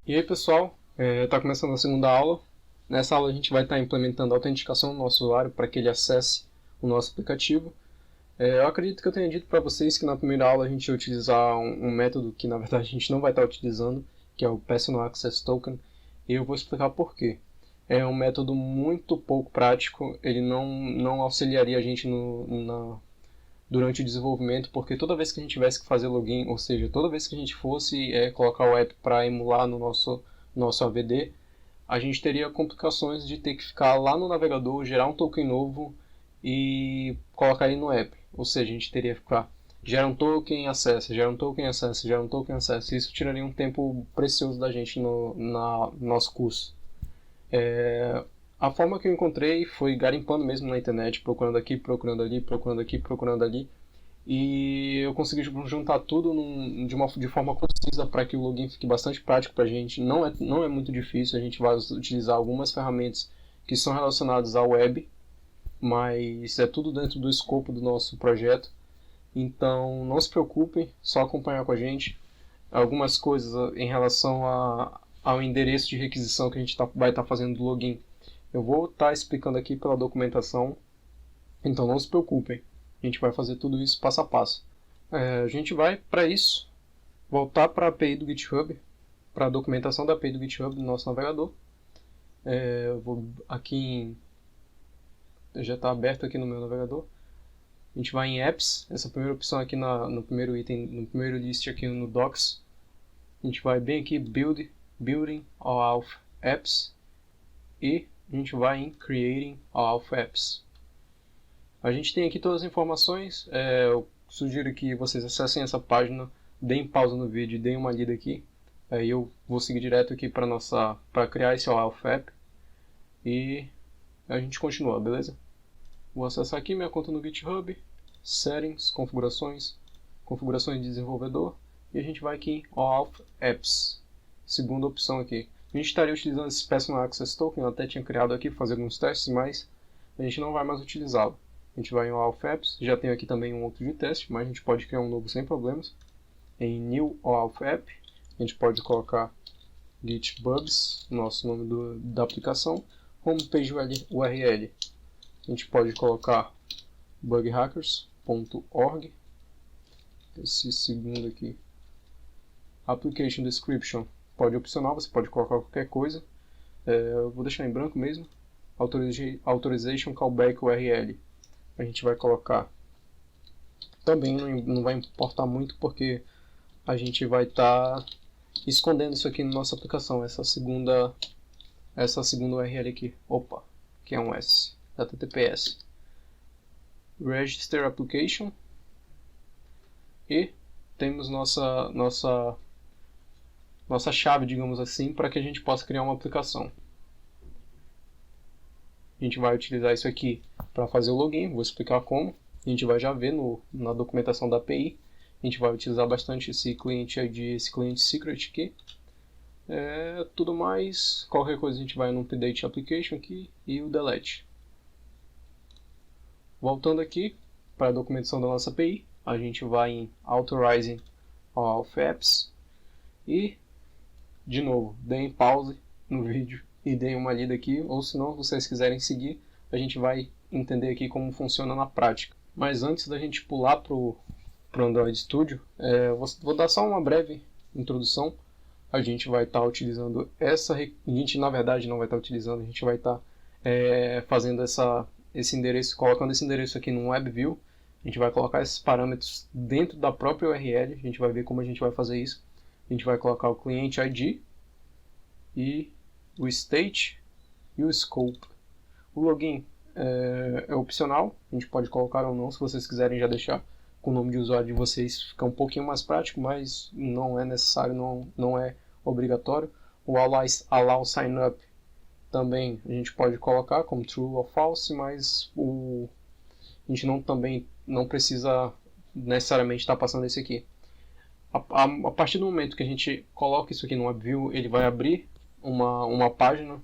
E aí pessoal, está começando a segunda aula. Nessa aula a gente vai estar implementando a autenticação do nosso usuário para que ele acesse o nosso aplicativo. Eu acredito que eu tenha dito para vocês que na primeira aula a gente ia utilizar um método que na verdade a gente não vai estar utilizando, que é o Personal Access Token, e eu vou explicar por quê. É um método muito pouco prático, ele não auxiliaria a gente durante o desenvolvimento, porque toda vez que a gente tivesse que fazer login, ou seja, toda vez que a gente fosse colocar o app para emular no nosso AVD, a gente teria complicações de ter que ficar lá no navegador, gerar um token novo e colocar ele no app. Ou seja, a gente teria que ficar gera um token, acessa, gera um token, acessa, gera um token, acessa. Isso tiraria um tempo precioso da gente no nosso curso. A forma que eu encontrei foi garimpando mesmo na internet, procurando aqui, procurando ali, procurando aqui, procurando ali. E eu consegui juntar tudo de forma concisa para que o login fique bastante prático para a gente. Não é muito difícil, a gente vai utilizar algumas ferramentas que são relacionadas à web, mas é tudo dentro do escopo do nosso projeto. Então não se preocupem, só acompanhar com a gente. Algumas coisas em relação ao endereço de requisição que a gente vai estar fazendo do login, eu vou estar explicando aqui pela documentação, então não se preocupem. A gente vai fazer tudo isso passo a passo. A gente vai, para isso, voltar para a API do GitHub, para a documentação da API do GitHub do nosso navegador. Eu vou aqui já está aberto aqui no meu navegador. A gente vai em Apps, essa primeira opção aqui no primeiro item, no primeiro list aqui no Docs. A gente vai bem aqui, Building All of Apps, e a gente vai em Creating All of Apps. A gente tem aqui todas as informações, eu sugiro que vocês acessem essa página, deem pausa no vídeo e deem uma lida aqui. Aí eu vou seguir direto aqui para criar esse All of App e a gente continua, beleza? Vou acessar aqui minha conta no GitHub, Settings, Configurações de desenvolvedor, e a gente vai aqui em All of Apps, segunda opção aqui. A gente estaria utilizando esse Personal Access Token, eu até tinha criado aqui para fazer alguns testes, mas a gente não vai mais utilizá-lo. A gente vai em All of Apps, já tem aqui também um outro de teste, mas a gente pode criar um novo sem problemas. Em New All of App, a gente pode colocar Gitbubs, nosso nome da aplicação, Homepage URL. A gente pode colocar bughackers.org, esse segundo aqui. Application Description pode opcional, você pode colocar qualquer coisa. Eu vou deixar em branco mesmo. Authorization Callback URL. A gente vai colocar. Também não vai importar muito porque a gente vai estar escondendo isso aqui na nossa aplicação, essa segunda URL aqui. Opa, que é um S, HTTPS. Register Application. E temos nossa chave, digamos assim, para que a gente possa criar uma aplicação. A gente vai utilizar isso aqui para fazer o login, vou explicar como. A gente vai já ver na documentação da API. A gente vai utilizar bastante esse cliente ID, esse cliente secret aqui. Tudo mais, qualquer coisa a gente vai no update application aqui e o delete. Voltando aqui para a documentação da nossa API, a gente vai em Authorizing All of Apps e, de novo, deem pause no vídeo e deem uma lida aqui, ou se não, vocês quiserem seguir, a gente vai entender aqui como funciona na prática. Mas antes da gente pular para o Android Studio, vou dar só uma breve introdução. A gente vai estar utilizando a gente na verdade não vai estar utilizando, a gente vai estar fazendo esse endereço, colocando esse endereço aqui no WebView. A gente vai colocar esses parâmetros dentro da própria URL, a gente vai ver como a gente vai fazer isso. A gente vai colocar o cliente ID e o state e o scope. O login é opcional, a gente pode colocar ou não, se vocês quiserem já deixar com o nome de usuário de vocês, fica um pouquinho mais prático, mas não é necessário, não é obrigatório. O allow sign up também a gente pode colocar como true ou false, mas a gente também não precisa necessariamente estar passando esse aqui. A partir do momento que a gente coloca isso aqui no WebView, ele vai abrir uma página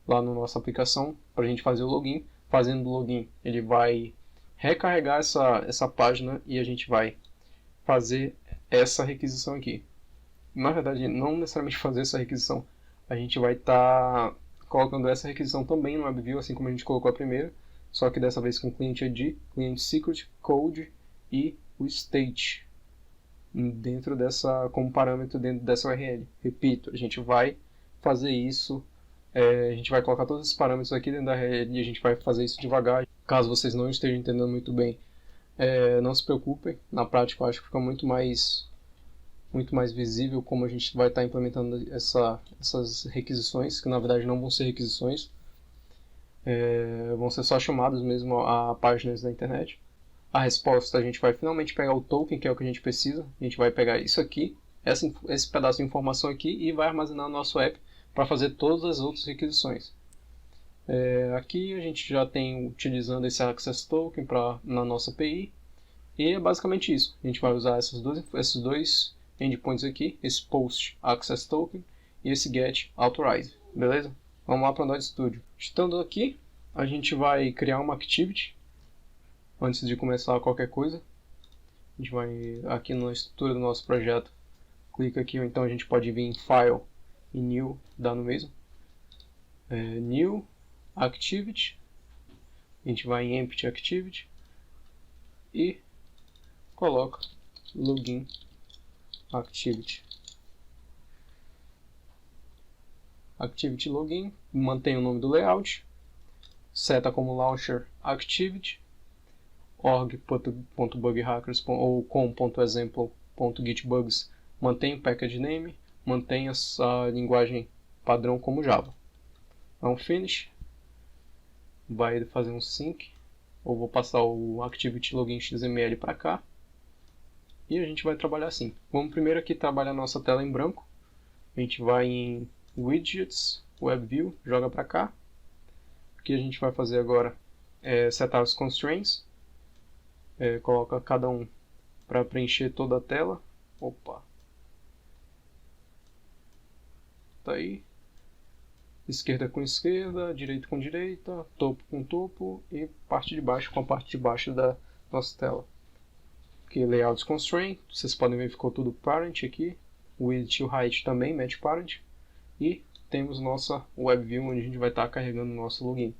lá na nossa aplicação para a gente fazer o login. Fazendo o login, ele vai recarregar essa página e a gente vai fazer essa requisição aqui. na verdade, não necessariamente fazer essa requisição. A gente vai estar colocando essa requisição também no WebView, assim como a gente colocou a primeira, só que dessa vez com client ID, client secret, code e o state dentro dessa, como parâmetro dentro dessa URL. Repito, a gente vai fazer isso, a gente vai colocar todos esses parâmetros aqui dentro da URL e a gente vai fazer isso devagar. Caso vocês não estejam entendendo muito bem, não se preocupem, na prática eu acho que fica muito mais visível como a gente vai estar implementando essas requisições, que na verdade não vão ser requisições, vão ser só chamadas mesmo a páginas da internet. A resposta, a gente vai finalmente pegar o token, que é o que a gente precisa. A gente vai pegar isso aqui, esse pedaço de informação aqui, e vai armazenar no nosso app para fazer todas as outras requisições. Aqui a gente já tem utilizando esse Access Token na nossa API, e é basicamente isso. A gente vai usar esses dois endpoints aqui, esse Post Access Token e esse Get Authorize, beleza? Vamos lá para o Android Studio. Estando aqui, a gente vai criar uma Activity. Antes de começar qualquer coisa, a gente vai aqui na estrutura do nosso projeto, clica aqui, ou então a gente pode vir em File e New, dá no mesmo. New Activity, a gente vai em Empty Activity e coloca Login Activity. Activity Login, mantém o nome do layout, seta como Launcher Activity, org.bughackers ou com.example.gitbugs mantém o package name, mantém essa linguagem padrão como Java. Então finish, vai fazer um sync, ou vou passar o activity login XML para cá, e a gente vai trabalhar assim. Vamos primeiro aqui trabalhar nossa tela em branco, a gente vai em widgets, WebView, joga para cá. O que a gente vai fazer agora é setar os constraints, coloca cada um para preencher toda a tela. Opa, tá aí, esquerda com esquerda, direita com direita, topo com topo e parte de baixo com a parte de baixo da nossa tela. Aqui layouts constraint, vocês podem ver que ficou tudo parent aqui, width e o height também match parent, e temos nossa WebView onde a gente vai estar carregando o nosso login.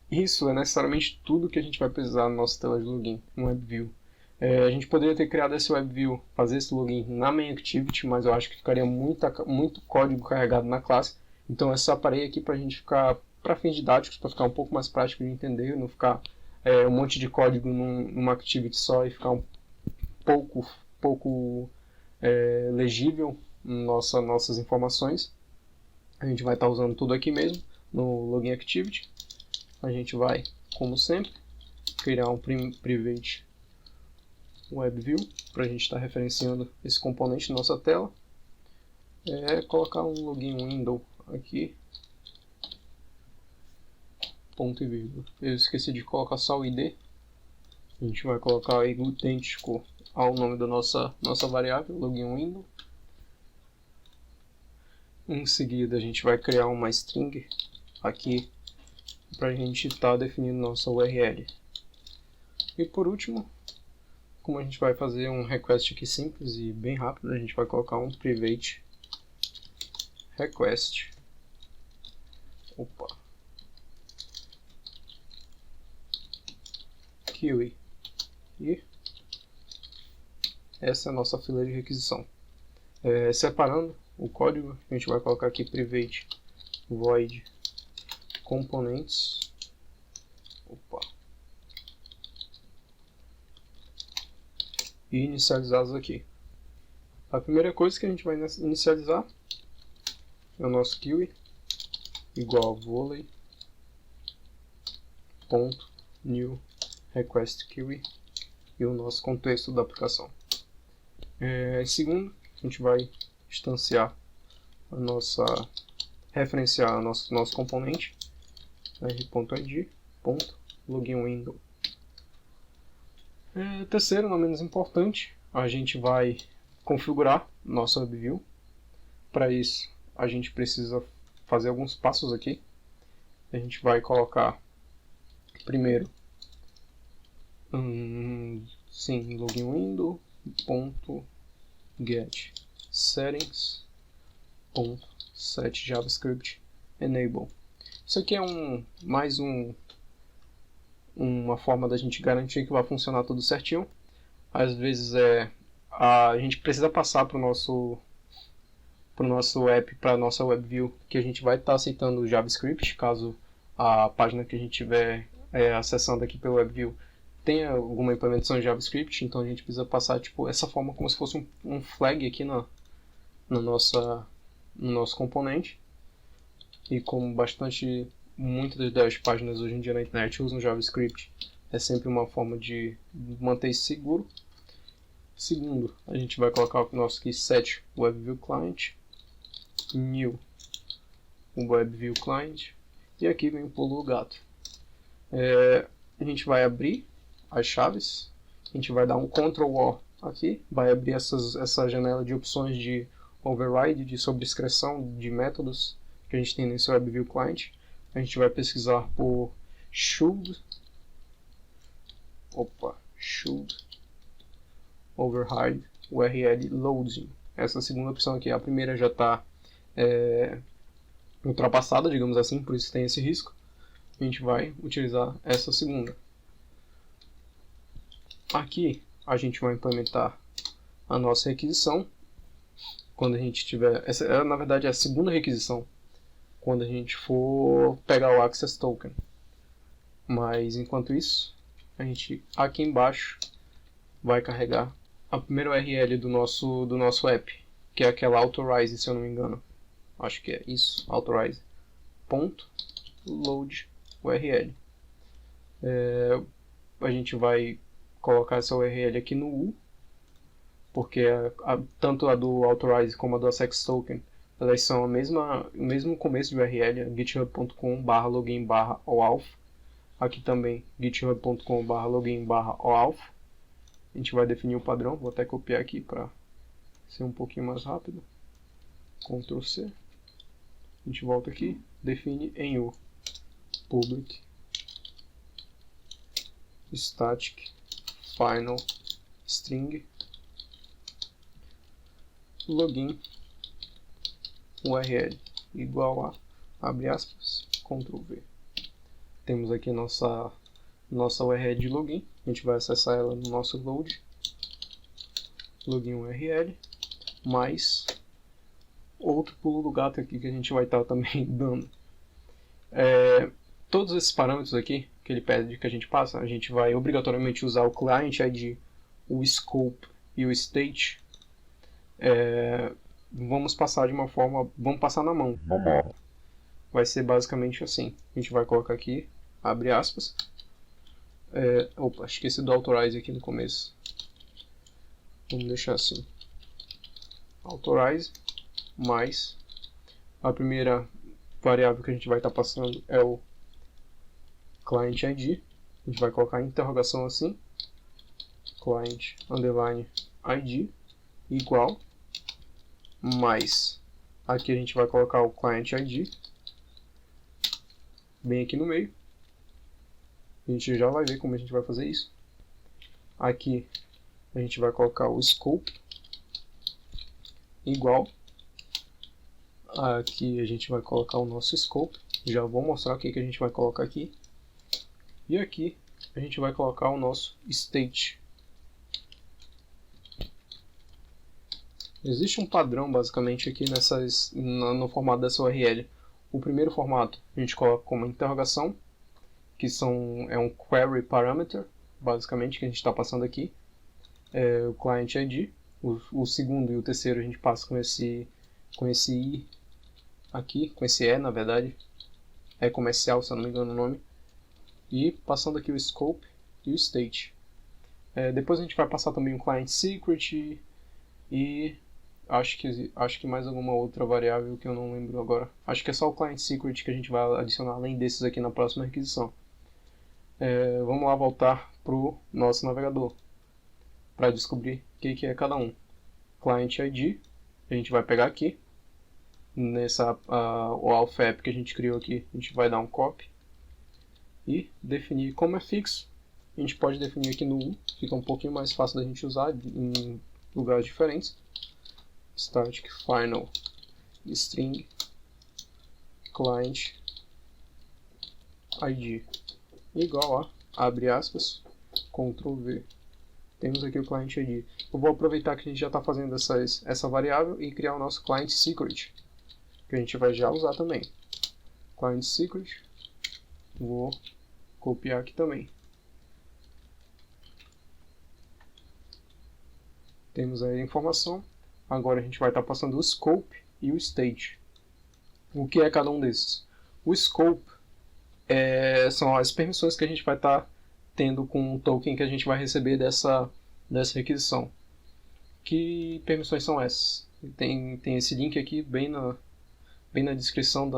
Isso é necessariamente tudo que a gente vai precisar na nossa tela de login, no WebView. A gente poderia ter criado esse WebView, fazer esse login na main activity, mas eu acho que ficaria muito código carregado na classe. Então eu separei aqui para a gente ficar, para fins didáticos, para ficar um pouco mais prático de entender, não ficar um monte de código numa activity só e ficar um pouco legível nossas informações. A gente vai estar usando tudo aqui mesmo, no Login Activity. A gente vai, como sempre, criar um private WebView para a gente estar referenciando esse componente na nossa tela. Colocar um login window aqui, ponto e vírgula. Eu esqueci de colocar só o ID. A gente vai colocar idêntico ao nome da nossa variável, login window. Em seguida a gente vai criar uma string aqui para a gente estar definindo nossa URL. E por último, como a gente vai fazer um request aqui simples e bem rápido, a gente vai colocar um private request. Query. E essa é a nossa fila de requisição. Separando o código, a gente vai colocar aqui private void components. E inicializados aqui. A primeira coisa que a gente vai inicializar é o nosso query igual a volley.new request query e o nosso contexto da aplicação. Em segundo, a gente vai instanciar referenciar nosso componente r.id.loginWindow. Terceiro, não menos importante, a gente vai configurar nosso WebView. Para isso, a gente precisa fazer alguns passos aqui. A gente vai colocar primeiro login window get settings.set javascript enable. Isso aqui é uma forma da gente garantir que vai funcionar tudo certinho. Às vezes a gente precisa passar para o nosso app, para a nossa web view, que a gente vai estar aceitando o JavaScript, caso a página que a gente estiver acessando aqui pelo WebView tenha alguma implementação de JavaScript. Então a gente precisa passar essa forma como se fosse um flag aqui no nosso componente. E como muitas das páginas hoje em dia na internet usam JavaScript, é sempre uma forma de manter isso seguro. Segundo, a gente vai colocar o nosso aqui set WebView Client, new WebView Client, e aqui vem o pulo do gato. A gente vai abrir as chaves, a gente vai dar um Ctrl+O aqui, vai abrir essa janela de opções de override, de sobrescrição de métodos que a gente tem nesse WebView Client. A gente vai pesquisar por should override URL loading. Essa segunda opção aqui, a primeira já está ultrapassada, digamos assim, por isso tem esse risco. A gente vai utilizar essa segunda. Aqui a gente vai implementar a nossa requisição. Quando a gente tiver, essa na verdade é a segunda requisição, quando a gente for pegar o Access Token. Mas enquanto isso, a gente aqui embaixo vai carregar a primeira URL do nosso app, que é aquela authorize, se eu não me engano. Acho que é isso, authorize. .load URL. A gente vai colocar essa URL aqui no U, porque tanto a do authorize como a do access token, elas são o mesmo começo de URL, github.com/login/oauth. Aqui também github.com/login/oauth. A gente vai definir o padrão, vou até copiar aqui para ser um pouquinho mais rápido. Ctrl C. A gente volta aqui, define em U public static final string login URL igual a, abre aspas, Ctrl V. Temos aqui nossa URL de login. A gente vai acessar ela no nosso load, login URL, mais outro pulo do gato aqui que a gente vai estar também dando. Todos esses parâmetros aqui que ele pede que a gente passe, a gente vai obrigatoriamente usar o client ID, o scope e o state. Vamos passar de uma forma, vamos passar na mão. Vai ser basicamente assim. A gente vai colocar aqui, abre aspas. Opa, esqueci do authorize aqui no começo. Vamos deixar assim. Authorize mais a primeira variável que a gente vai estar passando é o client ID. A gente vai colocar interrogação assim, client underline ID igual, mais aqui a gente vai colocar o client ID bem aqui no meio. A gente já vai ver como a gente vai fazer isso. Aqui a gente vai colocar o scope igual. Aqui a gente vai colocar o nosso scope. Já vou mostrar o que a gente vai colocar aqui. E aqui a gente vai colocar o nosso state. Existe um padrão basicamente aqui no formato dessa URL. O primeiro formato a gente coloca como interrogação, que é um query parameter, basicamente, que a gente está passando aqui. O client ID. O segundo e o terceiro a gente passa com esse I aqui, com esse E na verdade. É comercial, se eu não me engano o nome. E passando aqui o scope e o state. Depois a gente vai passar também o client secret e acho que mais alguma outra variável que eu não lembro agora. Acho que é só o client secret que a gente vai adicionar além desses aqui na próxima requisição. Vamos lá voltar para o nosso navegador para descobrir o que é cada um. Client ID, a gente vai pegar aqui, o Auth App que a gente criou aqui, a gente vai dar um copy e definir como é fixo. A gente pode definir aqui no U, fica um pouquinho mais fácil da gente usar em lugares diferentes. static final string client id igual a, abre aspas, Ctrl V. Temos aqui o client ID. Eu vou aproveitar que a gente já está fazendo essa variável e criar o nosso client secret, que a gente vai já usar também. Client secret, vou copiar aqui também. Temos aí a informação. Agora a gente vai estar passando o scope e o state. O que é cada um desses? O scope são as permissões que a gente vai estar tendo com o token que a gente vai receber dessa requisição. Que permissões são essas? Tem esse link aqui bem na descrição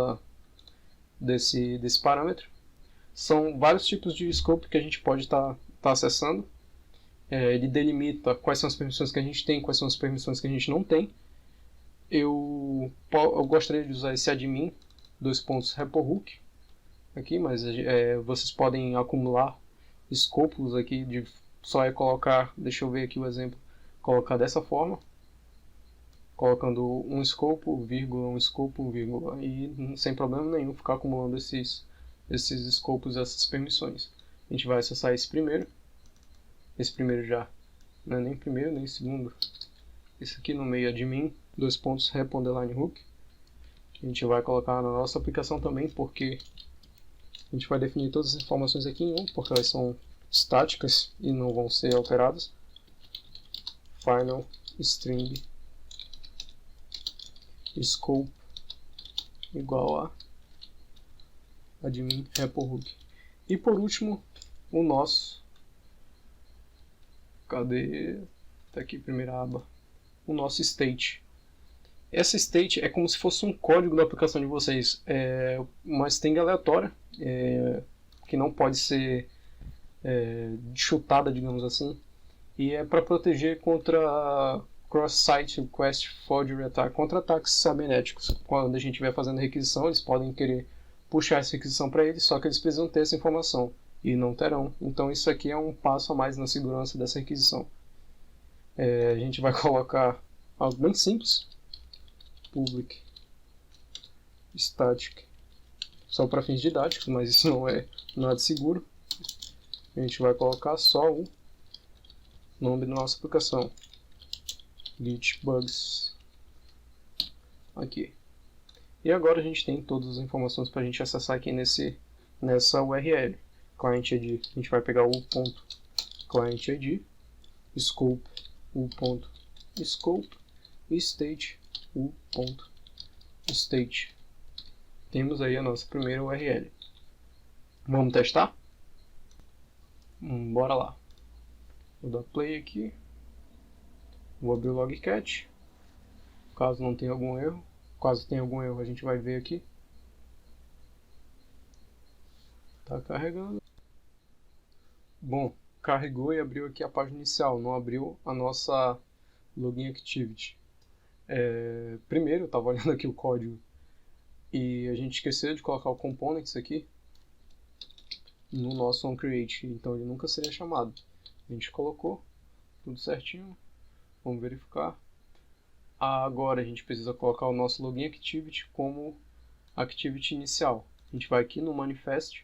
desse parâmetro. São vários tipos de scope que a gente pode estar acessando. Ele delimita quais são as permissões que a gente tem, quais são as permissões que a gente não tem. Eu gostaria de usar esse admin _repo_hook aqui, mas vocês podem acumular escopos aqui, só é colocar, deixa eu ver aqui o exemplo, colocar dessa forma, colocando um escopo, vírgula, e sem problema nenhum ficar acumulando esses escopos, essas permissões. A gente vai acessar esse primeiro já, não é nem primeiro nem segundo, esse aqui no meio admin _repo_hook, a gente vai colocar na nossa aplicação também, porque a gente vai definir todas as informações aqui em um, porque elas são estáticas e não vão ser alteradas. Final string scope igual a admin repo_hook. E por último, o nosso, cadê? Tá aqui, primeira aba, o nosso state. Essa state é como se fosse um código da aplicação de vocês, uma string aleatória, que não pode ser chutada, digamos assim, e é para proteger contra cross-site request forgery attack, contra ataques cibernéticos. Quando a gente estiver fazendo requisição, eles podem querer puxar essa requisição para eles, só que eles precisam ter essa informação e não terão. Então isso aqui é um passo a mais na segurança dessa requisição. A gente vai colocar algo bem simples, public static, só para fins didáticos, mas isso não é nada seguro. A gente vai colocar só o nome da nossa aplicação, git bugs, aqui. E agora a gente tem todas as informações para a gente acessar aqui nessa URL. Client ID, a gente vai pegar o ponto client ID, scope, o ponto scope, e state, o ponto state. Temos aí a nossa primeira URL. Vamos testar? Bora lá. Vou dar play aqui. Vou abrir o logcat. Caso não tenha algum erro. Caso tenha algum erro, a gente vai ver aqui. Tá carregando. Bom, carregou e abriu aqui a página inicial. Não abriu a nossa login activity. Primeiro, eu estava olhando aqui o código e a gente esqueceu de colocar o components aqui no nosso onCreate, então ele nunca seria chamado. A gente colocou tudo certinho, vamos verificar. Agora a gente precisa colocar o nosso login activity como activity inicial. A gente vai aqui no manifest,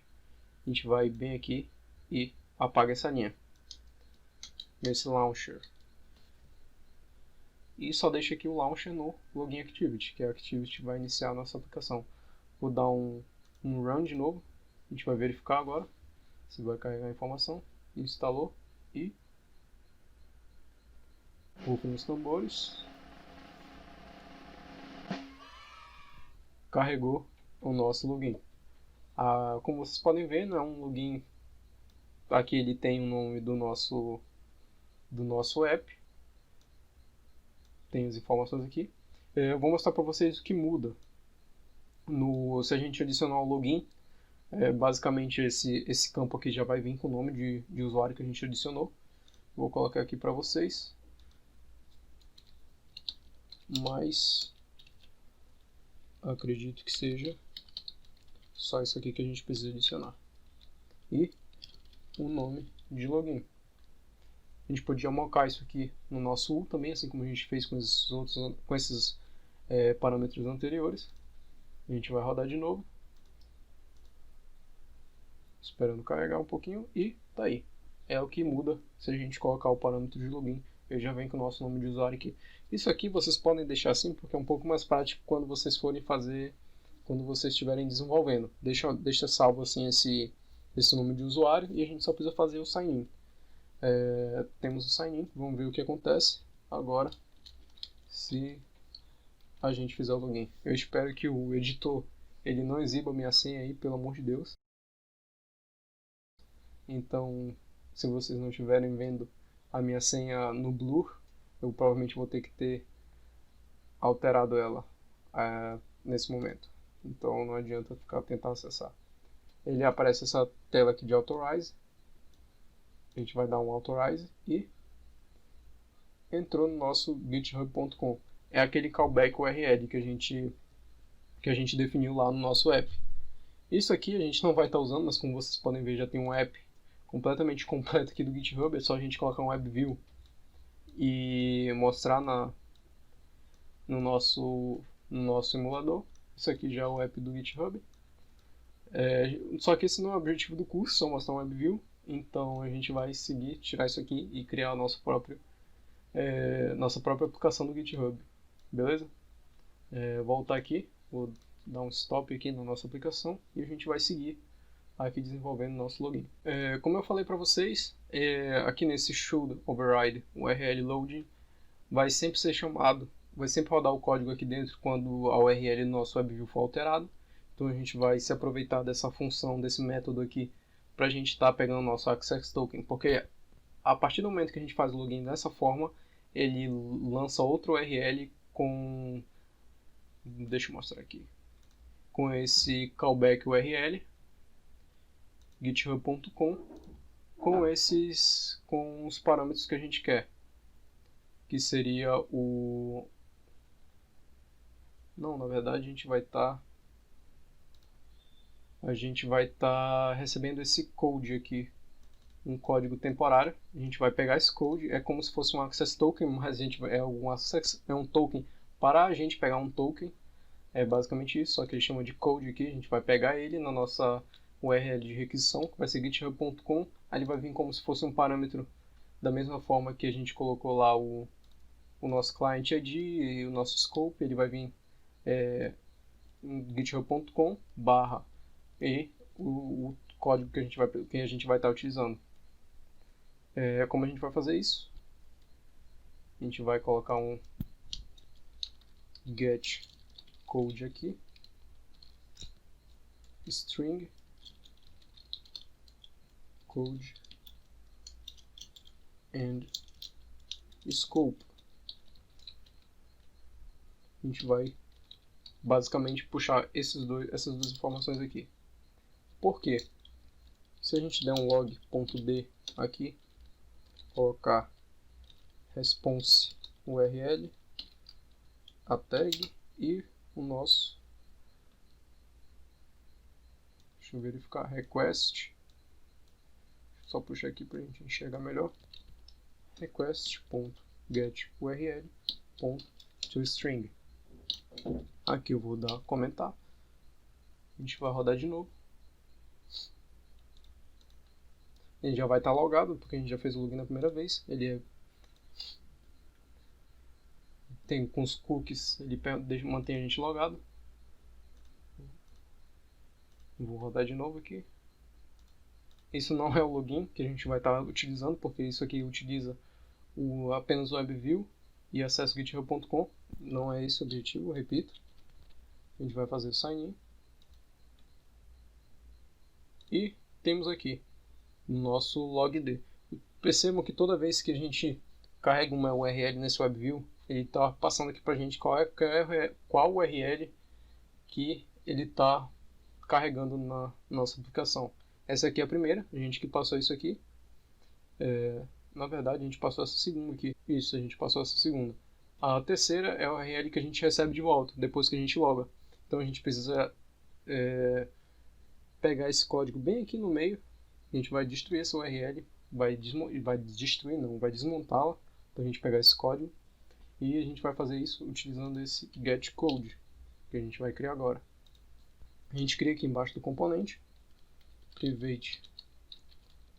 a gente vai bem aqui e apaga essa linha nesse launcher. E só deixa aqui o launcher no login activity, que é a activity que vai iniciar a nossa aplicação. Vou dar um run de novo, a gente vai verificar agora se vai carregar a informação. Instalou e rufem os tambores. Carregou o nosso login. Como vocês podem ver, não é um login. Aqui ele tem o nome do nosso app. Tem as informações aqui. Eu vou mostrar para vocês o que muda se a gente adicionar o login. Basicamente esse campo aqui já vai vir com o nome de usuário que a gente adicionou. Vou colocar aqui para vocês. Mas acredito que seja só isso aqui que a gente precisa adicionar. E o nome de login. A gente podia mocar isso aqui no nosso U também, assim como a gente fez com esses outros, com esses parâmetros anteriores. A gente vai rodar de novo, esperando carregar um pouquinho, e tá aí. É o que muda se a gente colocar o parâmetro de login. Ele já vem com o nosso nome de usuário aqui. Isso aqui vocês podem deixar assim, porque é um pouco mais prático quando vocês forem fazer, quando vocês estiverem desenvolvendo. Deixa salvo assim esse nome de usuário e a gente só precisa fazer o sign-in. Temos o sign-in, vamos ver o que acontece agora se a gente fizer o login. Eu espero que o editor ele não exiba minha senha aí, pelo amor de Deus. Então, se vocês não estiverem vendo a minha senha no Blur, eu provavelmente vou ter que ter alterado ela nesse momento. Então não adianta ficar tentando acessar. Ele aparece essa tela aqui de Authorize. A gente vai dar um Authorize e entrou no nosso github.com. É aquele callback URL que a gente definiu lá no nosso app. Isso aqui a gente não vai estar usando, mas como vocês podem ver já tem um app completamente completo aqui do GitHub. É só a gente colocar um WebView e mostrar no nosso emulador. Isso aqui já é o app do GitHub. Só que esse não é o objetivo do curso, só mostrar um WebView. Então a gente vai seguir, tirar isso aqui e criar a nossa própria aplicação do GitHub. Beleza? Voltar aqui, vou dar um stop aqui na nossa aplicação e a gente vai seguir aqui desenvolvendo nosso login. Como eu falei para vocês, aqui nesse should override URL loading vai sempre ser chamado, vai sempre rodar o código aqui dentro quando a URL do nosso WebView for alterado. Então a gente vai se aproveitar dessa função, desse método aqui, para a gente estar pegando o nosso Access Token, porque a partir do momento que a gente faz o login dessa forma, ele lança outro URL com, deixa eu mostrar aqui, com esse callback URL, github.com, com os parâmetros que a gente quer, que seria na verdade a gente vai estar recebendo esse code aqui, um código temporário. A gente vai pegar esse code, é como se fosse um access token, mas é um token para a gente pegar um token. É basicamente isso, só que ele chama de code aqui. A gente vai pegar ele na nossa URL de requisição, que vai ser github.com. Aí ele vai vir como se fosse um parâmetro, da mesma forma que a gente colocou lá o nosso client ID e o nosso scope. Ele vai vir em github.com e o código que a gente vai estar utilizando. Como a gente vai fazer isso? A gente vai colocar um get code aqui, string code and scope. A gente vai basicamente puxar essas duas informações aqui. Por quê? Se a gente der um log.d aqui, colocar response URL, a tag e o nosso, deixa eu verificar, request, só puxar aqui para a gente enxergar melhor, request.getURL.toString. Aqui eu vou dar comentar, a gente vai rodar de novo. Ele já vai estar logado, porque a gente já fez o login na primeira vez. Ele tem com os cookies, ele mantém a gente logado. Vou rodar de novo aqui. Isso não é o login que a gente vai estar utilizando, porque isso aqui utiliza apenas o WebView e acesso github.com. Não é esse o objetivo, eu repito. A gente vai fazer o sign in. E temos aqui nosso logd. Percebam que toda vez que a gente carrega uma URL nesse WebView, ele está passando aqui para a gente qual URL que ele está carregando na nossa aplicação. Essa aqui é a primeira, a gente que passou isso aqui. Na verdade, a gente passou essa segunda aqui. Isso, a gente passou essa segunda. A terceira é a URL que a gente recebe de volta, depois que a gente loga. Então a gente precisa pegar esse código bem aqui no meio. A gente vai destruir essa URL vai destruir, não, vai desmontá-la para a gente pegar esse código. E a gente vai fazer isso utilizando esse getCode que a gente vai criar agora. A gente cria aqui embaixo do componente private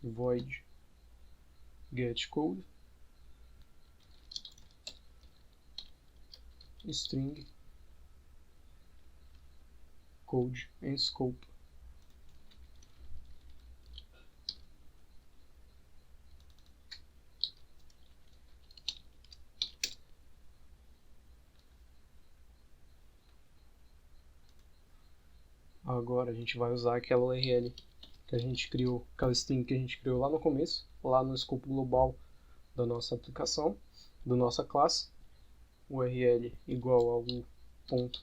void getCode string code and scope. Agora a gente vai usar aquela URL que a gente criou, aquela string que a gente criou lá no começo, lá no escopo global da nossa aplicação, da nossa classe, URL igual ao ponto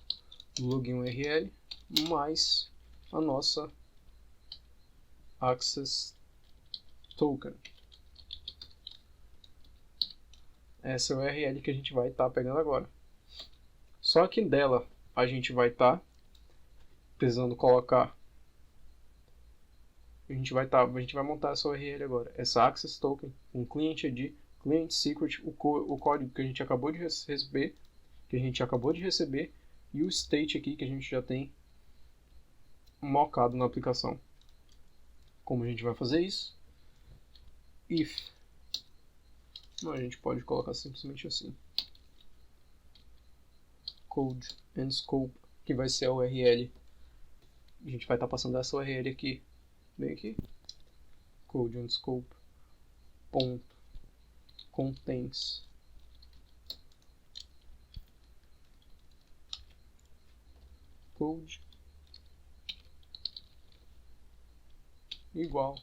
login URL mais a nossa access token. Essa é a URL que a gente vai estar pegando agora. Só que dela a gente vai estar precisando colocar. A gente vai montar essa URL agora. Essa access token, um client ID, client secret, o código que a gente acabou de receber, e o state aqui que a gente já tem mockado na aplicação. Como a gente vai fazer isso? If. Não, a gente pode colocar simplesmente assim. Code and scope, que vai ser a URL. A gente vai estar passando essa URL aqui, bem aqui. Code and scope ponto contains code igual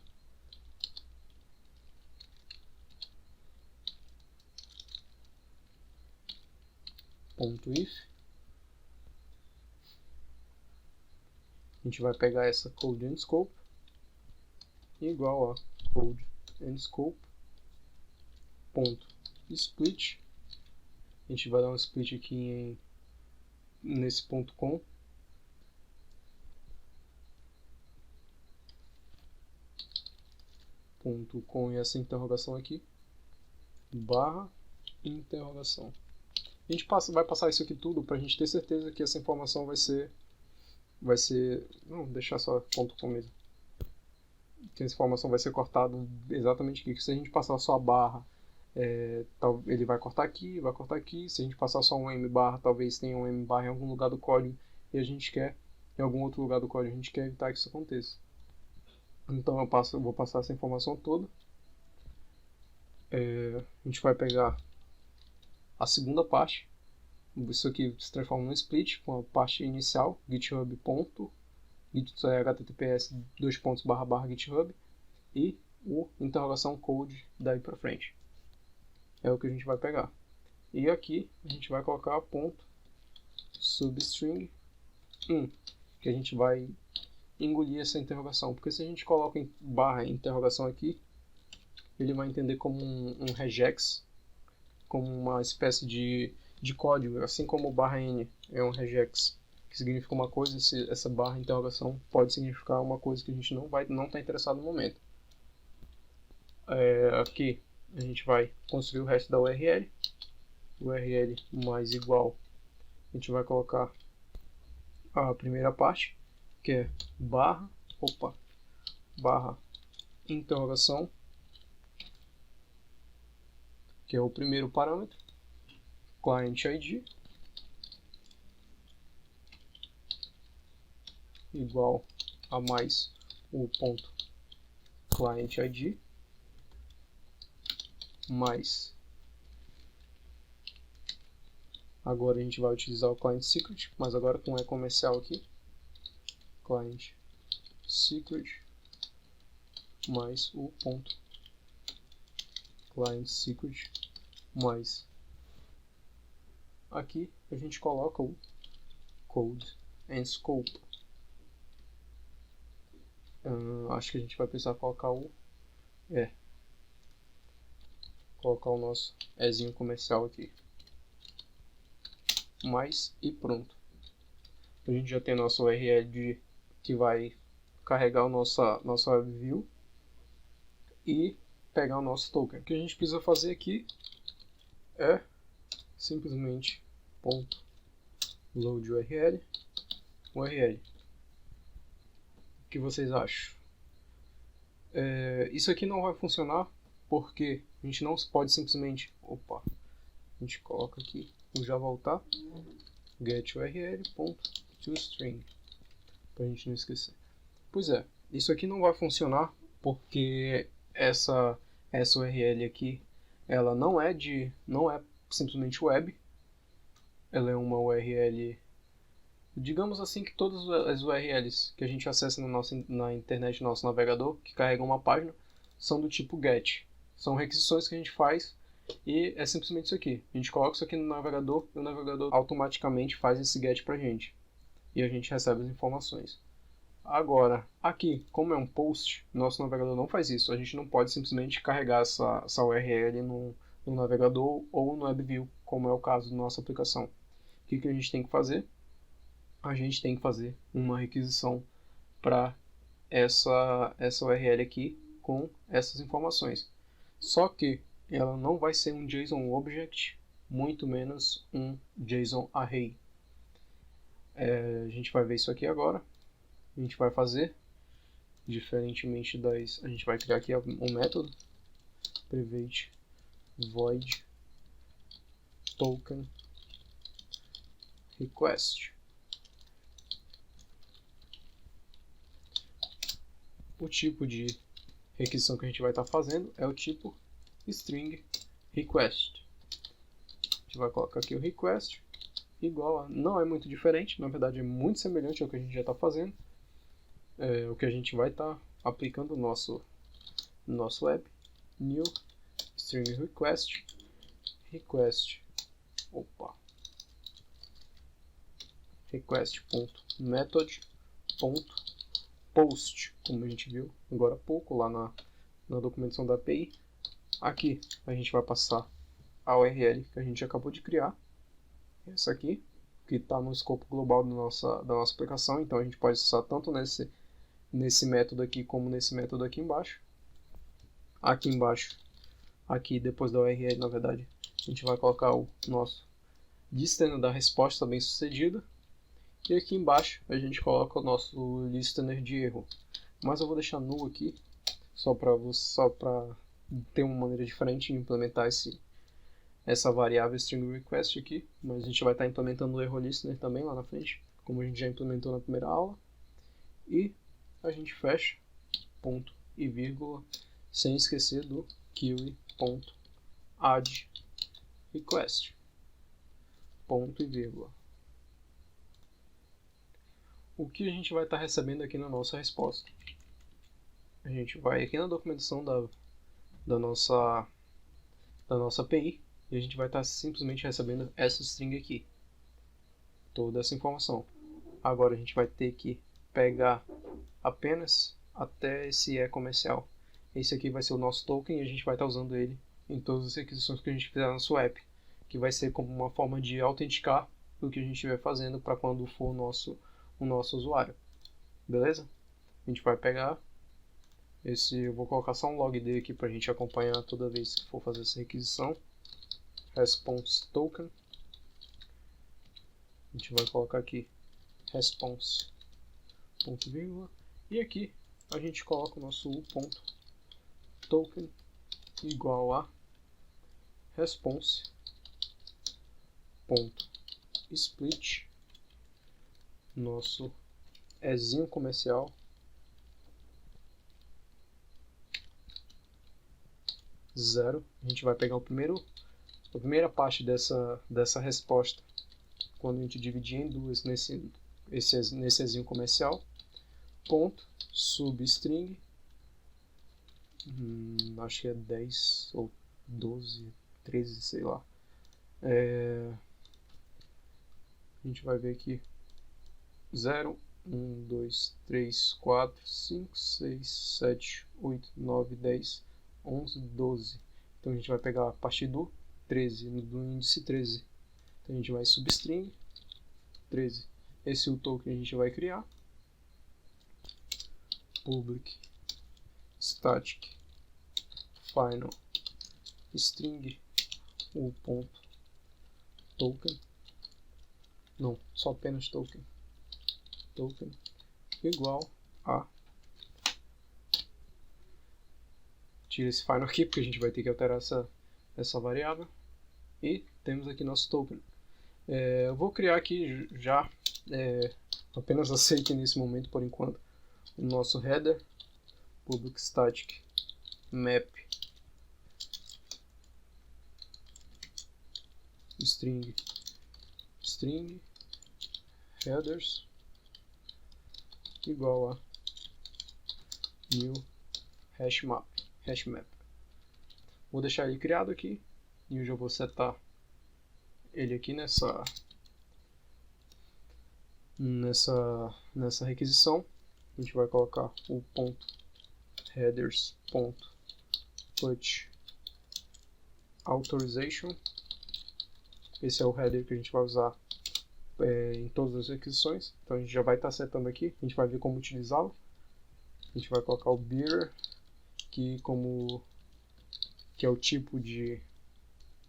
ponto if. A gente vai pegar essa code and scope igual a code and scope ponto split. A gente vai dar um split aqui nesse ponto com. Ponto com e essa interrogação aqui, barra interrogação. A gente vai passar isso aqui tudo para a gente ter certeza que essa informação vai ser, não, deixar só ponto com mesmo, que essa informação vai ser cortada exatamente aqui, que se a gente passar só a barra, ele vai cortar aqui, se a gente passar só um M barra, talvez tenha um M barra em algum lugar do código, e a gente quer, em algum outro lugar do código, a gente quer evitar que isso aconteça. Então eu vou passar essa informação toda. A gente vai pegar a segunda parte. Isso aqui se transforma num split com a parte inicial, https://github, e o interrogação code daí para frente. É o que a gente vai pegar. E aqui a gente vai colocar ponto substring 1, que a gente vai engolir essa interrogação, porque se a gente coloca em barra interrogação aqui, ele vai entender como um regex, como uma espécie de código, assim como o barra n é um regex, que significa uma coisa, essa barra interrogação pode significar uma coisa que a gente não está interessado no momento. Aqui a gente vai construir o resto da URL, mais igual, a gente vai colocar a primeira parte, que é barra interrogação, que é o primeiro parâmetro, client ID igual a mais o ponto client ID mais, agora a gente vai utilizar o client secret, mas agora com um comercial aqui, client secret mais o ponto client secret mais, aqui a gente coloca o code and scope. Acho que a gente vai precisar colocar colocar o nosso ezinho comercial aqui, mais, e pronto. A gente já tem nosso URL que vai carregar nossa web view, e pegar o nosso token. O que a gente precisa fazer aqui é simplesmente .load URL. O que vocês acham? Isso aqui não vai funcionar porque a gente não pode simplesmente... Opa! A gente coloca aqui o já voltar getURL.toString para a gente não esquecer. Pois é, isso aqui não vai funcionar porque essa URL aqui, ela não é simplesmente web, ela é uma URL, digamos assim, que todas as URLs que a gente acessa na internet, no nosso navegador, que carregam uma página, são do tipo GET. São requisições que a gente faz e é simplesmente isso aqui. A gente coloca isso aqui no navegador e o navegador automaticamente faz esse GET pra gente. E a gente recebe as informações. Agora, aqui, como é um post, nosso navegador não faz isso. A gente não pode simplesmente carregar essa URL no navegador ou no WebView, como é o caso da nossa aplicação. O que a gente tem que fazer? A gente tem que fazer uma requisição para essa URL aqui com essas informações. Só que ela não vai ser um JSON Object, muito menos um JSON Array. A gente vai ver isso aqui agora. A gente vai fazer, diferentemente a gente vai criar aqui um método private void token request. O tipo de requisição que a gente vai estar fazendo é o tipo string request. A gente vai colocar aqui o request igual a, não é muito diferente, na verdade é muito semelhante ao que a gente já está fazendo. O que a gente vai estar aplicando no nosso app, new string request request.method.post, como a gente viu agora há pouco lá na documentação da API. Aqui a gente vai passar a URL que a gente acabou de criar, essa aqui, que está no escopo global da nossa aplicação, então a gente pode acessar tanto nesse método aqui como nesse método aqui embaixo. Aqui embaixo, aqui depois da URL, na verdade, a gente vai colocar o nosso listener da resposta bem sucedida. E aqui embaixo a gente coloca o nosso listener de erro. Mas eu vou deixar null aqui, só para ter uma maneira diferente de implementar essa variável string request aqui. Mas a gente vai estar implementando o erro listener também lá na frente, como a gente já implementou na primeira aula. E a gente fecha ponto e vírgula, sem esquecer do query.add request, ponto e vírgula. O que a gente vai estar recebendo aqui na nossa resposta? A gente vai aqui na documentação da nossa API e a gente vai estar simplesmente recebendo essa string aqui, toda essa informação. Agora a gente vai ter que pegar apenas até esse comercial. Esse aqui vai ser o nosso token e a gente vai estar usando ele em todas as requisições que a gente fizer na sua app, que vai ser como uma forma de autenticar o que a gente estiver fazendo para quando for o nosso usuário. Beleza? A gente vai pegar eu vou colocar só um logd aqui para a gente acompanhar toda vez que for fazer essa requisição. Response token. A gente vai colocar aqui response ponto vírgula, e aqui a gente coloca o nosso u.token igual a response.split, nosso ezinho comercial, 0. A gente vai pegar a primeira parte dessa resposta quando a gente dividir em duas nesse ezinho comercial, ponto substring, acho que é 10 ou 12, 13, sei lá. A gente vai ver aqui 0, 1, 2, 3, 4, 5, 6, 7, 8, 9, 10, 11, 12. Então a gente vai pegar a partir do 13, do índice 13. Então a gente vai substring 13. Esse é o token que a gente vai criar. Public static final string o ponto token, não, só apenas token igual a, tira esse final aqui porque a gente vai ter que alterar essa variável, e temos aqui nosso token. Eu vou criar aqui já, apenas aceite nesse momento por enquanto, o nosso header public static map string headers igual a new hash map. Vou deixar ele criado aqui e eu já vou setar ele aqui nessa requisição. A gente vai colocar o ponto headers ponto put authorization. Esse é o header que a gente vai usar em todas as requisições. Então a gente já vai estar setando aqui, a gente vai ver como utilizá-lo. A gente vai colocar o bearer, que é o tipo de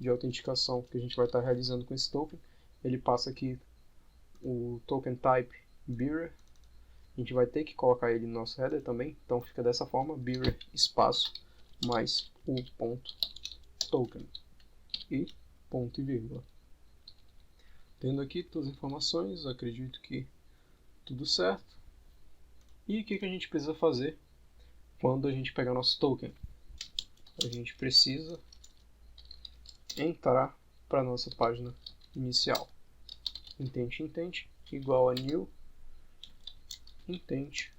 autenticação que a gente vai estar realizando com esse token. Ele passa aqui o token type bearer. A gente vai ter que colocar ele no nosso header também. Então fica dessa forma, bearer espaço mais o ponto token e ponto e vírgula. Tendo aqui todas as informações, acredito que tudo certo. E o que a gente precisa fazer quando a gente pegar nosso token? A gente precisa entrar para a nossa página inicial. Intent igual a new intent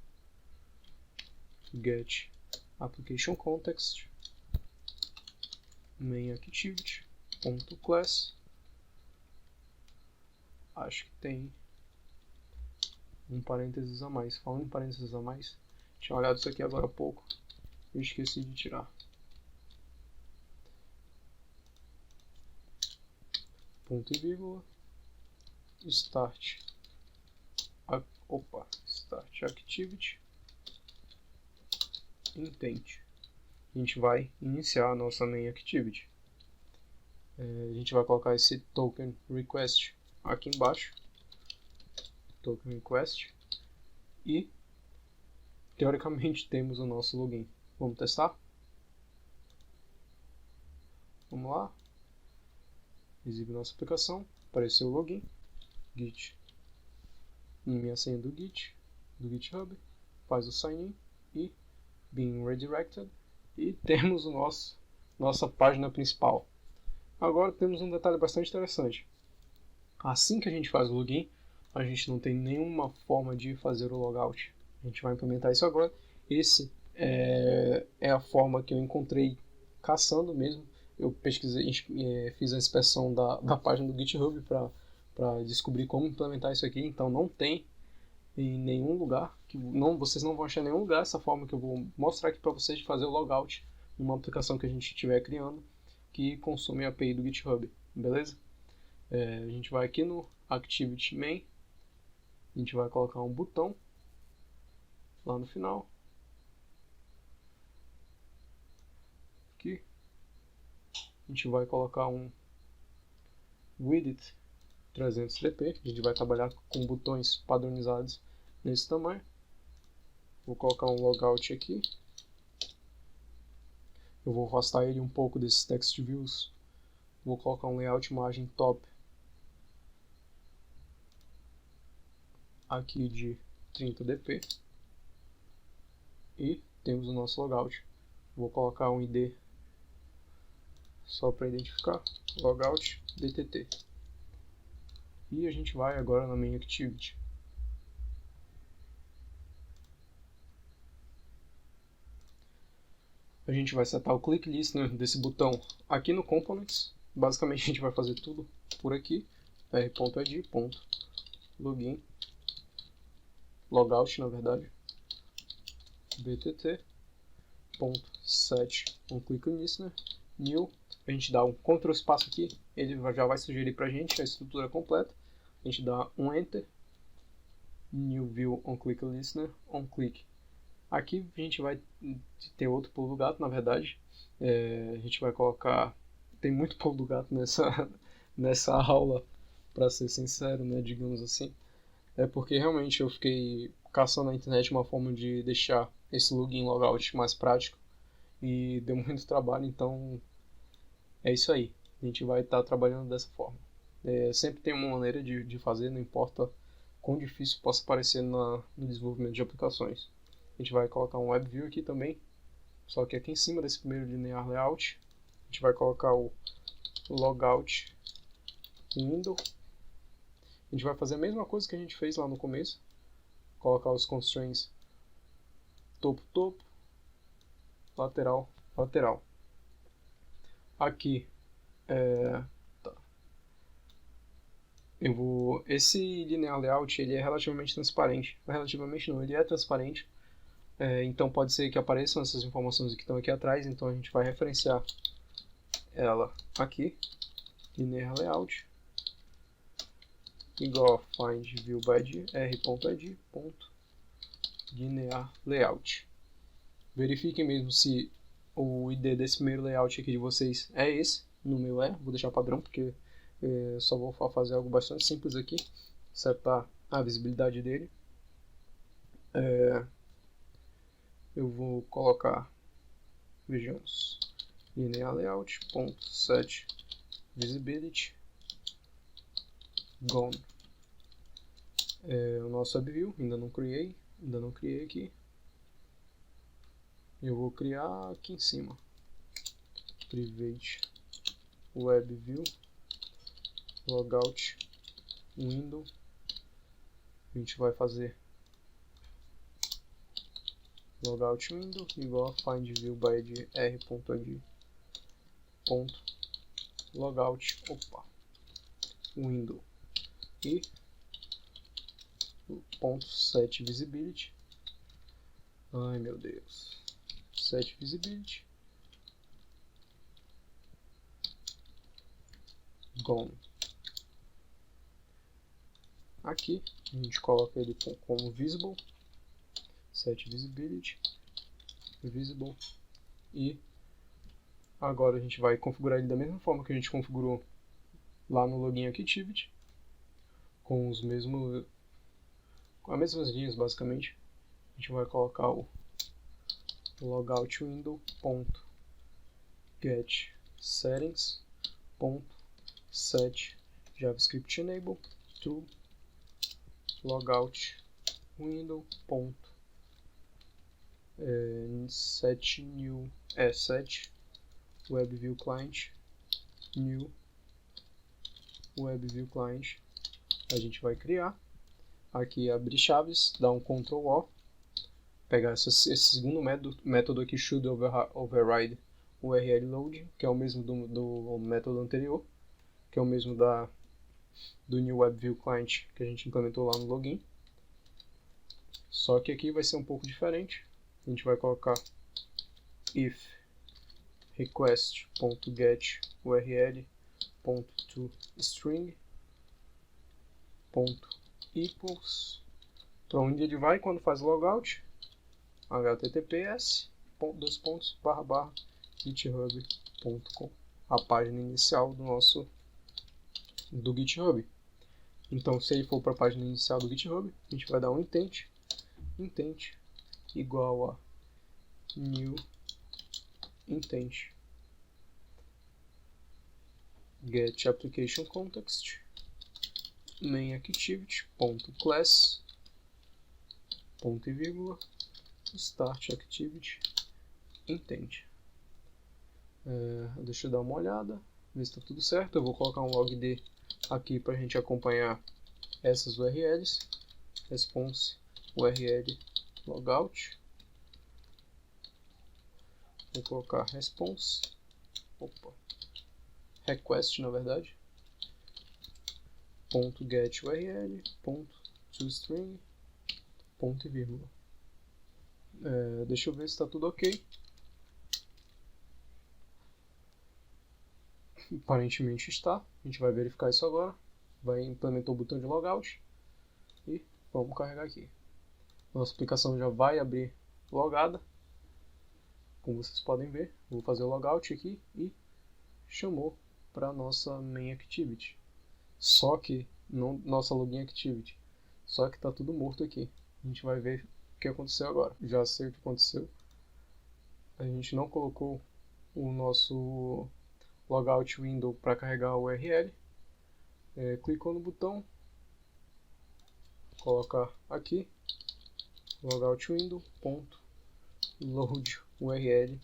get application context main activity ponto class. Acho que tem um parênteses a mais. Falando em parênteses a mais, tinha olhado isso aqui agora há pouco e esqueci de tirar. Ponto e vírgula start activity intent. A gente vai iniciar a nossa main activity. A gente vai colocar esse token request aqui embaixo, token request, e teoricamente temos o nosso login. Vamos testar? Vamos lá, exibe nossa aplicação, apareceu o login, git, minha senha do GitHub, faz o sign in e being redirected, e temos nossa página principal. Agora temos um detalhe bastante interessante. Assim que a gente faz o login, a gente não tem nenhuma forma de fazer o logout. A gente vai implementar isso agora. Esse é a forma que eu encontrei caçando mesmo. Eu pesquisei, fiz a inspeção da página do GitHub para descobrir como implementar isso aqui. Então não tem em nenhum lugar, vocês não vão achar em nenhum lugar essa forma que eu vou mostrar aqui para vocês de fazer o logout numa aplicação que a gente estiver criando que consome a API do GitHub, beleza? A gente vai aqui no Activity Main, a gente vai colocar um botão lá no final, aqui, a gente vai colocar um Width 300dp, a gente vai trabalhar com botões padronizados nesse tamanho. Vou colocar um logout aqui, eu vou afastar ele um pouco desses text views, vou colocar um layout margin top aqui de 30dp e temos o nosso logout. Vou colocar um ID só para identificar, logout DTT, e a gente vai agora na main activity. A gente vai setar o click listener desse botão aqui no components. Basicamente a gente vai fazer tudo por aqui, r.id.login logout, na verdade, btt.set onClickListener new. A gente dá um Ctrl espaço aqui, ele já vai sugerir para a gente a estrutura completa. A gente dá um Enter, new view onClickListener, onClick Aqui a gente vai ter outro pulo do gato, na verdade. A gente vai colocar... Tem muito pulo do gato nessa aula, para ser sincero, né, digamos assim. É porque realmente eu fiquei caçando na internet uma forma de deixar esse login logout mais prático e deu muito trabalho, então é isso aí. A gente vai estar trabalhando dessa forma. Sempre tem uma maneira de fazer, não importa quão difícil possa parecer no desenvolvimento de aplicações. A gente vai colocar um WebView aqui também, só que aqui em cima desse primeiro linear layout, a gente vai colocar o logout window. A gente vai fazer a mesma coisa que a gente fez lá no começo, colocar os constraints topo, lateral, lateral. Aqui, tá. Esse linear layout ele é relativamente transparente. Relativamente não, ele é transparente. Então pode ser que apareçam essas informações que estão aqui atrás, então a gente vai referenciar ela aqui, linear layout, igual a find view by id, r.id, linear layout. Verifiquem mesmo se o ID desse primeiro layout aqui de vocês é esse. No meu vou deixar padrão porque só vou fazer algo bastante simples aqui, setar a visibilidade dele. Eu vou colocar, vejamos, linear layout, .set visibility gone. O nosso WebView, ainda não criei aqui. Eu vou criar aqui em cima, private WebView logout window. A gente vai fazer logout window igual a find view by id r.id logout window e set visibility. Ai meu Deus, set visibility gone. Aqui a gente coloca ele como visible, set visibility visible, e agora a gente vai configurar ele da mesma forma que a gente configurou lá no login activity, com as mesmas linhas basicamente. A gente vai colocar o logout window .get settings .set javascript enable to logout window set new set WebView client new WebView client. A gente vai criar aqui, abrir chaves, dar um Ctrl O, pegar esse segundo método aqui, should override URL load, que é o mesmo do método anterior, que é o mesmo do new WebView client que a gente implementou lá no login. Só que aqui vai ser um pouco diferente. A gente vai colocar if request.get url.toString equals, para onde ele vai quando faz logout, https://github.com, a página inicial do GitHub. Então, se ele for para a página inicial do GitHub, a gente vai dar um intent igual a new intent get application context main activity.class ponto e vírgula start activity intent. Deixa eu dar uma olhada, ver se está tudo certo. Eu vou colocar um logd aqui para a gente acompanhar essas URLs. Response URL logout. Vou colocar response request, na verdade, .get URL, .toString, ponto e vírgula. Deixa eu ver se está tudo ok. Aparentemente está. A gente vai verificar isso agora. Vai implementar o botão de logout e vamos carregar aqui. Nossa aplicação já vai abrir logada. Como vocês podem ver, vou fazer o logout aqui e chamou para nossa main activity. Só que, não nossa login activity. Só que está tudo morto aqui. A gente vai ver o que aconteceu agora. Já sei o que aconteceu. A gente não colocou o nosso logout window para carregar o URL. Clicou no botão, colocar aqui logout window ponto load URL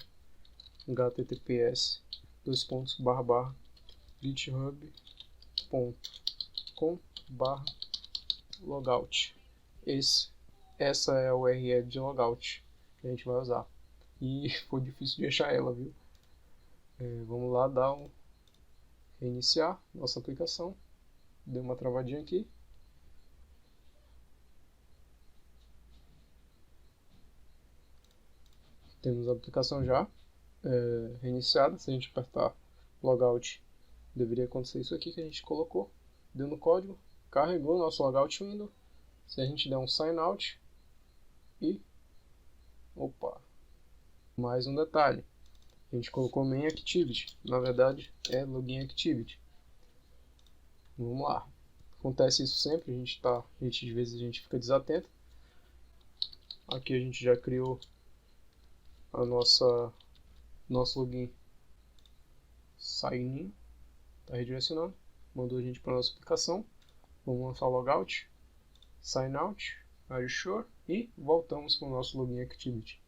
https github.com/logout. Essa é a URL de logout que a gente vai usar. E foi difícil de achar ela, viu? Vamos lá dar um reiniciar nossa aplicação. Deu uma travadinha aqui. Temos a aplicação já reiniciada. Se a gente apertar logout, deveria acontecer isso aqui que a gente colocou. Deu no código, carregou nosso logout window. Se a gente der um sign out e opa, mais um detalhe. A gente colocou main activity, na verdade é login activity. Vamos lá. Acontece isso sempre, de vezes a gente fica desatento. Aqui a gente já criou a nosso login sign in, está redirecionando, mandou a gente para nossa aplicação. Vamos lançar o logout, sign out, are you sure? E voltamos para o nosso login activity.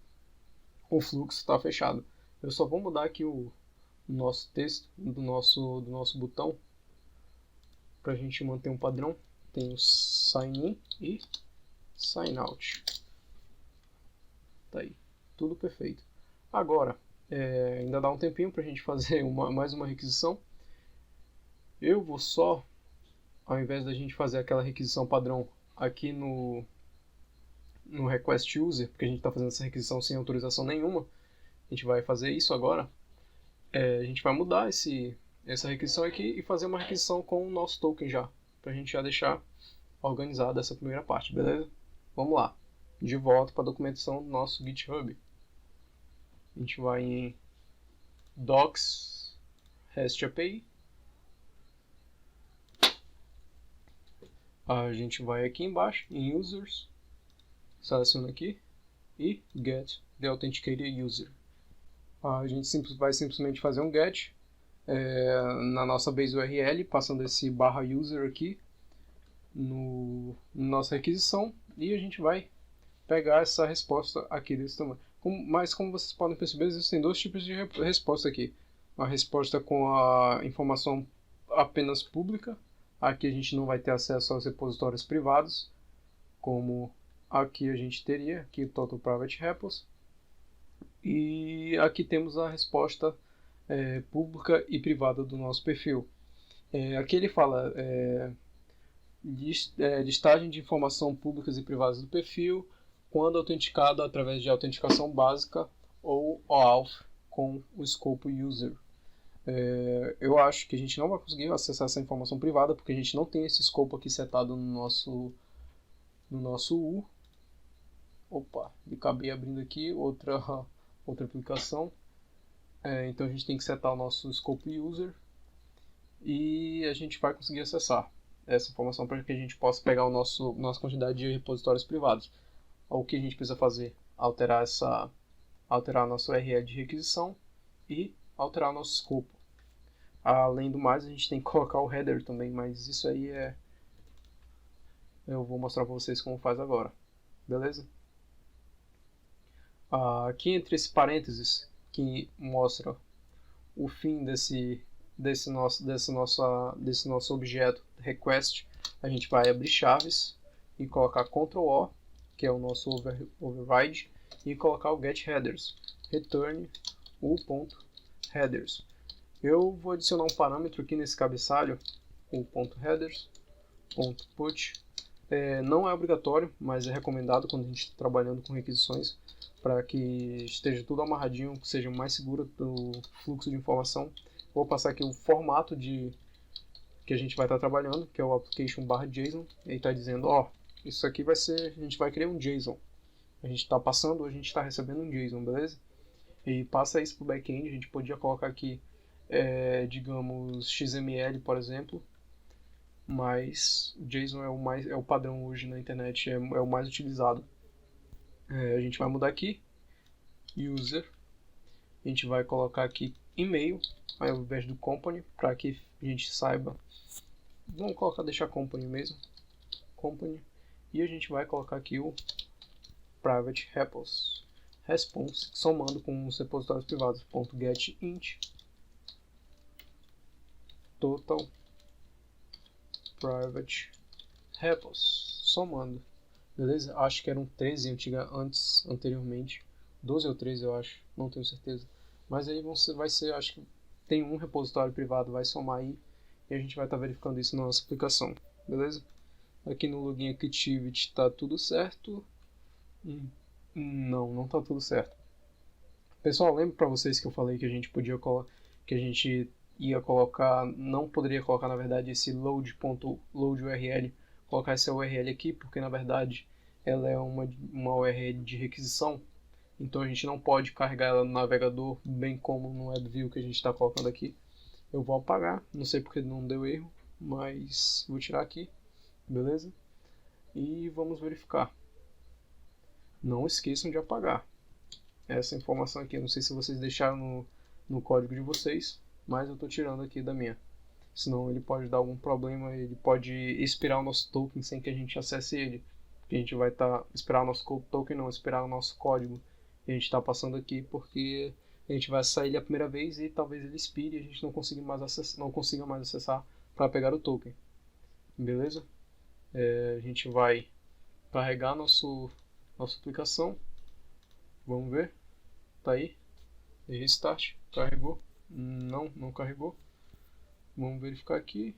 O fluxo está fechado. Eu só vou mudar aqui o nosso texto do nosso botão para a gente manter um padrão. Tem o sign in e sign out. Tá aí, tudo perfeito. Agora, ainda dá um tempinho para a gente fazer mais uma requisição. Eu vou só, ao invés da gente fazer aquela requisição padrão aqui no request user, porque a gente está fazendo essa requisição sem autorização nenhuma, a gente vai fazer isso agora. A gente vai mudar essa requisição aqui e fazer uma requisição com o nosso token já, para a gente já deixar organizada essa primeira parte, beleza? Vamos lá, de volta para a documentação do nosso GitHub. A gente vai em docs REST API. A gente vai aqui embaixo em users, seleciona aqui e get the authenticated user. A gente vai simplesmente fazer um get na nossa base URL, passando esse /user aqui na nossa requisição, e a gente vai pegar essa resposta aqui desse tamanho. Mas como vocês podem perceber, existem dois tipos de resposta aqui. Uma resposta com a informação apenas pública. Aqui a gente não vai ter acesso aos repositórios privados, como aqui a gente teria, aqui Total Private Repos. E aqui temos a resposta pública e privada do nosso perfil. Aqui ele fala listagem de informação públicas e privadas do perfil, quando autenticado através de autenticação básica ou OAuth com o escopo user. Eu acho que a gente não vai conseguir acessar essa informação privada, porque a gente não tem esse escopo aqui setado no nosso U. Opa, acabei abrindo aqui outra aplicação. Então a gente tem que setar o nosso scope user e a gente vai conseguir acessar essa informação para que a gente possa pegar nossa quantidade de repositórios privados. O que a gente precisa fazer? Alterar a nossa URL de requisição e alterar o nosso escopo. Além do mais, a gente tem que colocar o header também, mas isso aí eu vou mostrar para vocês como faz agora. Beleza? Aqui entre esse parênteses que mostra o fim desse nosso objeto request, a gente vai abrir chaves e colocar Ctrl+O, que é o nosso override, e colocar o get headers, return u.headers. Eu vou adicionar um parâmetro aqui nesse cabeçalho, o .headers.put. Não é obrigatório, mas é recomendado quando a gente está trabalhando com requisições, para que esteja tudo amarradinho, que seja mais seguro do fluxo de informação. Vou passar aqui o formato que a gente vai estar trabalhando, que é o application/JSON. Ele está dizendo, isso aqui a gente vai criar um JSON. a gente está passando ou a gente está recebendo um JSON, beleza? E passa isso para o back-end, a gente podia colocar aqui, digamos, XML, por exemplo, mas o JSON é o padrão hoje na internet, é o mais utilizado. A gente vai mudar aqui, user, a gente vai colocar aqui e-mail, ao invés do company, para que a gente saiba. Vamos deixar company mesmo, company, e a gente vai colocar aqui o private response, somando com os repositórios privados, .getInt total private repos, somando, beleza? Acho que eram 13 anteriormente, 12 ou 13 eu acho, não tenho certeza, mas aí vai ser, acho que tem um repositório privado, vai somar aí, e a gente vai estar verificando isso na nossa aplicação, beleza? Aqui no login activity está tudo certo. Não está tudo certo. Pessoal, lembra para vocês que eu falei que a gente que a gente ia colocar, não poderia colocar na verdade esse load URL, colocar essa URL aqui, porque na verdade ela é uma URL de requisição, então a gente não pode carregar ela no navegador, bem como no WebView que a gente está colocando aqui. Eu vou apagar, não sei porque não deu erro, mas vou tirar aqui, beleza? E vamos verificar. Não esqueçam de apagar essa informação aqui. Eu não sei se vocês deixaram no código de vocês, mas eu estou tirando aqui da minha. Senão ele pode dar algum problema, ele pode expirar o nosso token sem que a gente acesse ele. Porque a gente vai esperar o nosso token, não, esperar o nosso código que a gente está passando aqui, porque a gente vai acessar ele a primeira vez e talvez ele expire e a gente não consiga mais acessar para pegar o token. Beleza? A gente vai carregar nossa aplicação. Vamos ver. Tá aí. Restart. Carregou. Não carregou. Vamos verificar aqui.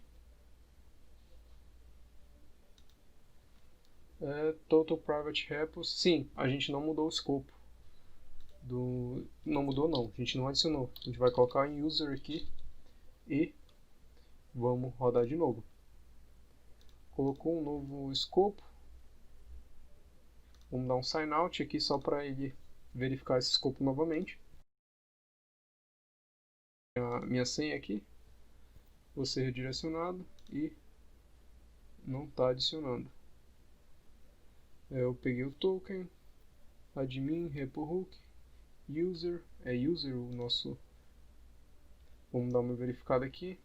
Total Private Repos. Sim, a gente não mudou o escopo. Não mudou não. A gente não adicionou. A gente vai colocar em user aqui. E vamos rodar de novo. Colocou um novo escopo. Vamos dar um sign out aqui só para ele verificar esse escopo novamente. A minha senha aqui. Vou ser redirecionado e não está adicionando. Eu peguei o token, admin, repo hook, user, user o nosso. Vamos dar uma verificada aqui.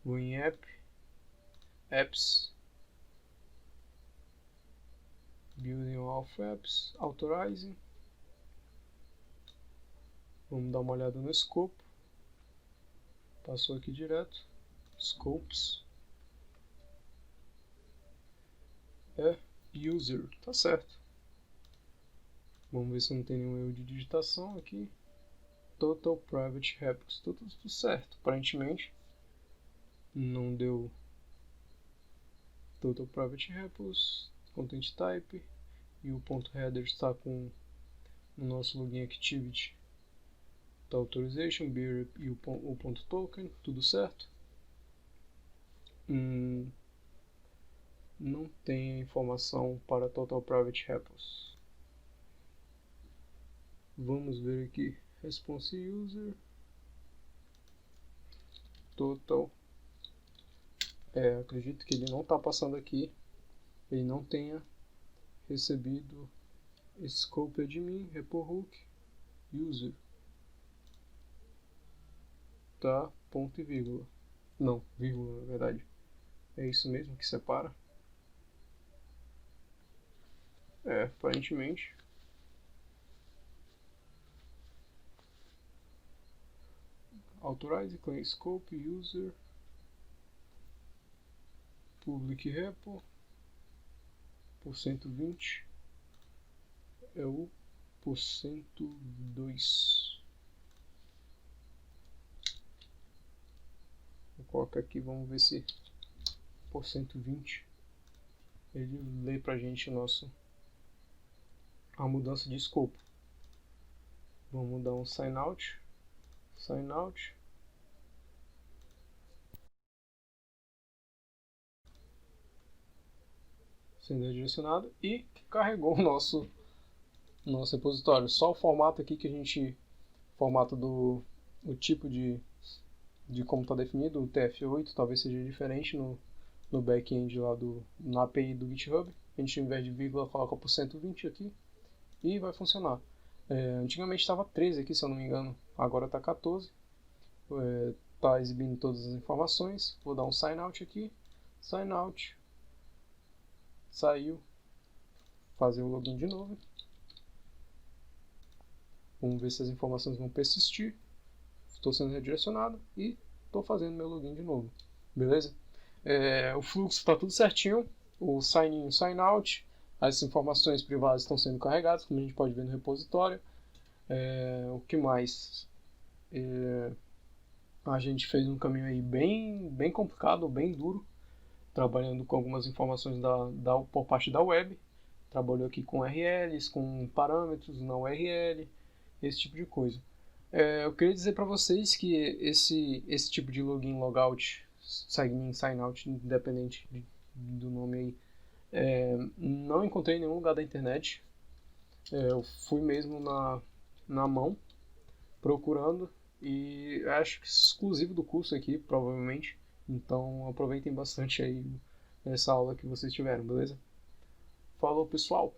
Vou em apps, building of apps, authorizing. Vamos dar uma olhada no escopo. Passou aqui direto. Scopes. User, tá certo. Vamos ver se não tem nenhum erro de digitação aqui. Total Private Repos, tudo certo, aparentemente. Não deu Total Private Repos, Content Type, e o ponto header está com o nosso login activity. Tá authorization, beer e o ponto token, tudo certo. Não tem informação para Total Private Repos. Vamos ver aqui, response user, total. Acredito que ele não está passando aqui, ele não tenha recebido scope admin, repo hook, user. Tá, ponto e vírgula. Não, vírgula na verdade. É isso mesmo que separa. Aparentemente. Authorize, claim scope, user, public repo, por 120 é o por 102. Vou colocar aqui, vamos ver se por 120 ele lê pra gente a mudança de escopo. Vamos dar um sign out. sendo redirecionado e carregou o nosso repositório. Só o formato aqui que a gente, formato o tipo de como está definido, o TF8, talvez seja diferente no back-end lá na API do GitHub. A gente, ao invés de vírgula, coloca por 120 aqui e vai funcionar. Antigamente estava 13 aqui, se eu não me engano, agora está 14. Está exibindo todas as informações. Vou dar um sign out aqui, sign out, saiu, fazer o login de novo. Vamos ver se as informações vão persistir. Estou sendo redirecionado e estou fazendo meu login de novo. Beleza? O fluxo está tudo certinho. O sign in, sign out. As informações privadas estão sendo carregadas, como a gente pode ver no repositório. O que mais? A gente fez um caminho aí bem complicado, bem duro, trabalhando com algumas informações por parte da web. Trabalhou aqui com URLs, com parâmetros na URL, esse tipo de coisa. Eu queria dizer para vocês que esse tipo de login, logout, sign in, sign out, independente do nome aí, não encontrei em nenhum lugar da internet. Eu fui mesmo na mão, procurando, e acho que exclusivo do curso aqui, provavelmente. Então aproveitem bastante aí essa aula que vocês tiveram, beleza? Falou, pessoal!